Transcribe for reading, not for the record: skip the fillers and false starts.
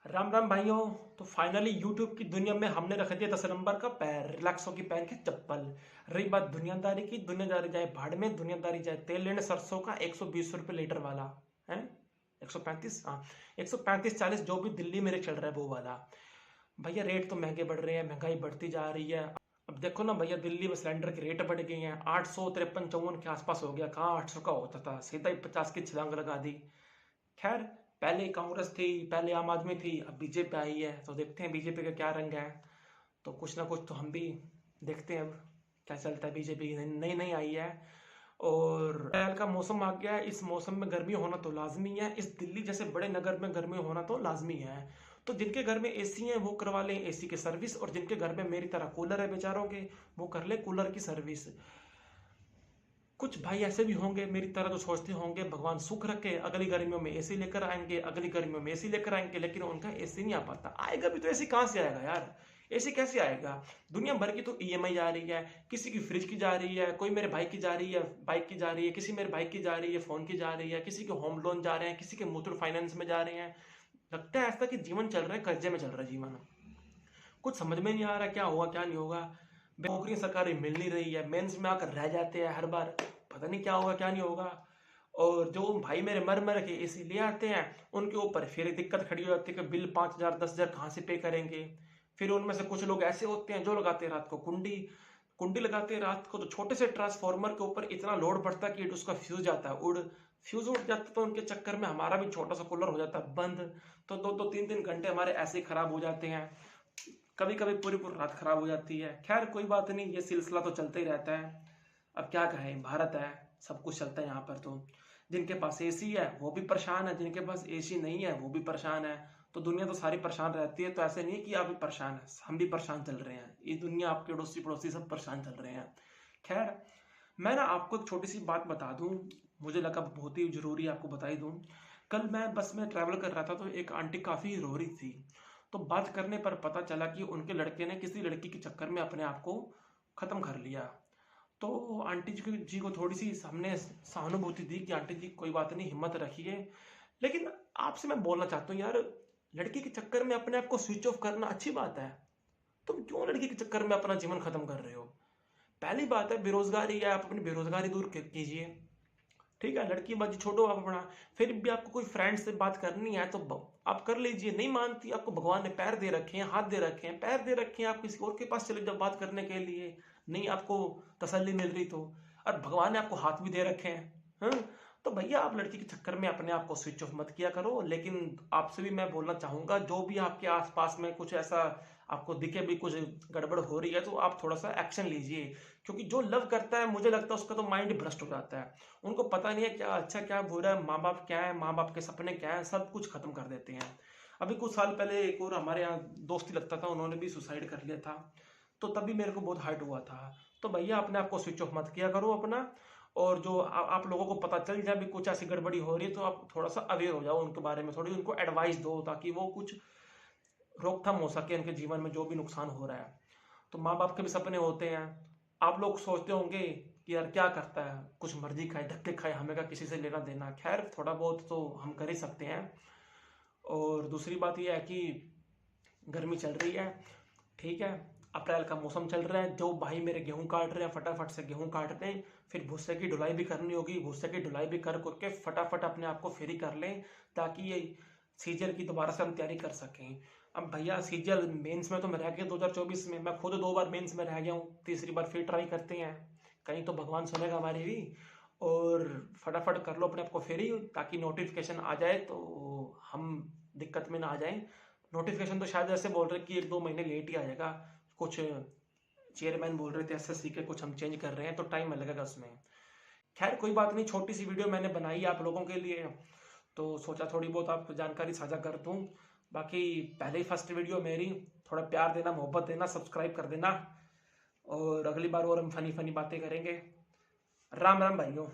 राम राम भाइयों। तो finally YouTube की दुनिया में हमने रख दिया 10 नंबर का पैर, रिलैक्सो की पहन के चप्पल। रही बात दुनियादारी की, दुनियादारी जाए भाड़ में, दुनियादारी जाए तेल लेने सरसों का 120 रुपये लीटर वाला है। 135, हाँ, 135-40 जो भी दिल्ली में रेट चल रहा है वो वाला। भैया रेट तो महंगे बढ़ रहे हैं, महंगाई बढ़ती जा रही है। अब देखो ना भैया, दिल्ली में सिलेंडर की रेट बढ़ गई हैं, 853-54 के आसपास हो गया। कहाँ 800 का होता था, सीधा ही 50 की छलांग लगा दी। खैर, पहले कांग्रेस थी, पहले आम आदमी थी, अब बीजेपी आई है, तो देखते हैं बीजेपी का क्या रंग है। तो कुछ ना कुछ तो हम भी देखते हैं अब क्या चलता है। बीजेपी नई नई आई है और अप्रैल का मौसम आ गया है। इस मौसम में गर्मी होना तो लाजमी है, इस दिल्ली जैसे बड़े नगर में गर्मी होना तो लाजमी है। तो जिनके घर में एसी है वो करवा लें एसी की सर्विस, और जिनके घर में मेरी तरह कूलर है बेचारों के, वो कर ले कूलर की सर्विस। कुछ भाई ऐसे भी होंगे मेरी तरह जो सोचते होंगे भगवान सुख रखे, अगली गर्मियों में एसी लेकर आएंगे, अगली गर्मियों में एसी लेकर आएंगे, लेकिन उनका एसी नहीं आ पाता। आएगा भी तो एसी कहाँ से आएगा यार, एसी कैसे आएगा। दुनिया भर की तो ईएमआई जा रही है, किसी की फ्रिज की जा रही है, कोई मेरे भाई की जा रही है, बाइक की जा रही है, किसी मेरे भाई की जा रही है, फोन की जा रही है, किसी के होम लोन जा रहे हैं, किसी के मुथूट फाइनेंस में जा रहे हैं। लगता है ऐसा कि जीवन चल रहा है कर्जे में चल रहा है जीवन। कुछ समझ में नहीं आ रहा क्या होगा क्या नहीं होगा। नौकरी सरकारी मिल नहीं रही है, मेंस में आकर रह जाते हैं हर बार, पता नहीं क्या होगा क्या नहीं होगा। और जो भाई मेरे मर मर के एसी ले आते हैं, उनके ऊपर फिर दिक्कत खड़ी हो जाती है कि बिल 5,000 10,000 कहाँ से पे करेंगे। फिर उनमें से कुछ लोग ऐसे होते हैं जो लगाते हैं रात को कुंडी, कुंडी लगाते हैं रात को, तो छोटे से ट्रांसफार्मर के ऊपर इतना लोड पड़ता है कि उसका फ्यूज जाता है उड़, फ्यूज उड़ जाता है, तो उनके चक्कर में हमारा भी छोटा सा कूलर हो जाता है बंद। तो 2-3 घंटे हमारे ऐसे ही खराब हो जाते हैं, कभी कभी पूरी पूरी रात खराब हो जाती है। खैर कोई बात नहीं, ये सिलसिला तो चलता ही रहता है। अब क्या कहें, भारत है, सब कुछ चलता है यहाँ पर। तो जिनके पास एसी है वो भी परेशान है, जिनके पास एसी नहीं है वो भी परेशान है। तो दुनिया तो सारी परेशान रहती है, तो ऐसे नहीं है कि आप भी परेशान है, हम भी परेशान चल रहे हैं, ये दुनिया आपके अड़ोसी पड़ोसी सब परेशान चल रहे हैं। खैर, मैं ना आपको एक छोटी सी बात बता दूं, मुझे लगा बहुत ही जरूरी है आपको बता ही दूं। कल मैं बस में ट्रैवल कर रहा था, तो एक आंटी काफ़ी रो रही थी। तो बात करने पर पता चला कि उनके लड़के ने किसी लड़की के चक्कर में अपने आप को ख़त्म कर लिया। तो आंटी जी को थोड़ी सी हमने सहानुभूति दी कि आंटी जी कोई बात नहीं, हिम्मत रखिए। लेकिन आपसे मैं बोलना चाहता हूँ यार, लड़की के चक्कर में अपने आप को स्विच ऑफ करना अच्छी बात है। तुम क्यों लड़की के चक्कर में अपना जीवन खत्म कर रहे हो। पहली बात है बेरोजगारी है, आप अपनी बेरोजगारी दूर कीजिए। ठीक है, लड़की बाजी छोड़ो आप अपना। फिर भी आपको कोई फ्रेंड से बात करनी है तो आप कर लीजिए। नहीं मानती, आपको भगवान ने पैर दे रखे हैं, हाथ दे रखे हैं, पैर दे रखे हैं, आप किसी और के पास चले जाओ बात करने के लिए। नहीं आपको तसल्ली मिल रही तो, और भगवान ने आपको हाथ भी दे रखे हैं। हाँ, तो भैया आप लड़की के चक्कर में अपने आप को स्विच ऑफ मत किया करो। लेकिन आपसे भी मैं बोलना चाहूंगा, जो भी आपके आसपास में कुछ ऐसा आपको दिखे भी कुछ गड़बड़ हो रही है, तो आप थोड़ा सा एक्शन लीजिए। क्योंकि जो लव करता है, मुझे लगता है उसका तो माइंड भ्रष्ट हो जाता है। उनको पता नहीं है क्या अच्छा क्या बुरा है, माँ बाप क्या है, माँ बाप के सपने क्या है, सब कुछ खत्म कर देते हैं। अभी कुछ साल पहले एक और हमारे यहाँ दोस्ती लगता था, उन्होंने भी सुसाइड कर लिया था। तो तभी मेरे को बहुत हर्ट हुआ था। तो भैया अपने आप को स्विच ऑफ मत किया करो अपना। और जो आप लोगों को पता चल जाए भी कुछ ऐसी गड़बड़ी हो रही है, तो आप थोड़ा सा अवेयर हो जाओ उनके बारे में, थोड़ी उनको एडवाइस दो, ताकि वो कुछ रोकथाम हो सके उनके जीवन में जो भी नुकसान हो रहा है। तो माँ बाप के भी सपने होते हैं। आप लोग सोचते होंगे कि यार क्या करता है, कुछ मर्जी खाए धक्के खाए, हमें का किसी से लेना देना। खैर थोड़ा बहुत तो हम कर ही सकते हैं। और दूसरी बात यह है कि गर्मी चल रही है, ठीक है, अप्रैल का मौसम चल रहा है। जो भाई मेरे गेहूं काट रहे हैं फटाफट से गेहूं काट दें, फिर भूसे की ढुलाई भी करनी होगी, भूसे की ढुलाई भी कर करके फटाफट अपने आप को फ्री कर लें, ताकि ये सीजन की दोबारा से हम तैयारी कर सकें। अब भैया सीजन मेंस में तो मैं रह गया 2024 में, मैं खुद 2 बार मेंस में रह गया हूँ, तीसरी बार फिर ट्राई करते हैं, कहीं तो भगवान सुनेगा हमारी भी। और फटाफट कर लो अपने आप को फ्री, ताकि नोटिफिकेशन आ जाए तो हम दिक्कत में ना आ जाएं। नोटिफिकेशन तो शायद ऐसे बोल रहे कि 1-2 महीने लेट ही आ जाएगा। कुछ चेयरमैन बोल रहे थे एसएससी के, कुछ हम चेंज कर रहे हैं तो टाइम लगेगा उसमें। खैर कोई बात नहीं, छोटी सी वीडियो मैंने बनाई आप लोगों के लिए, तो सोचा थोड़ी बहुत आपको जानकारी साझा कर दूं। बाकी पहले ही फर्स्ट वीडियो मेरी, थोड़ा प्यार देना, मोहब्बत देना, सब्सक्राइब कर देना। और अगली बार और हम फनी फनी बातें करेंगे। राम राम भाइयों।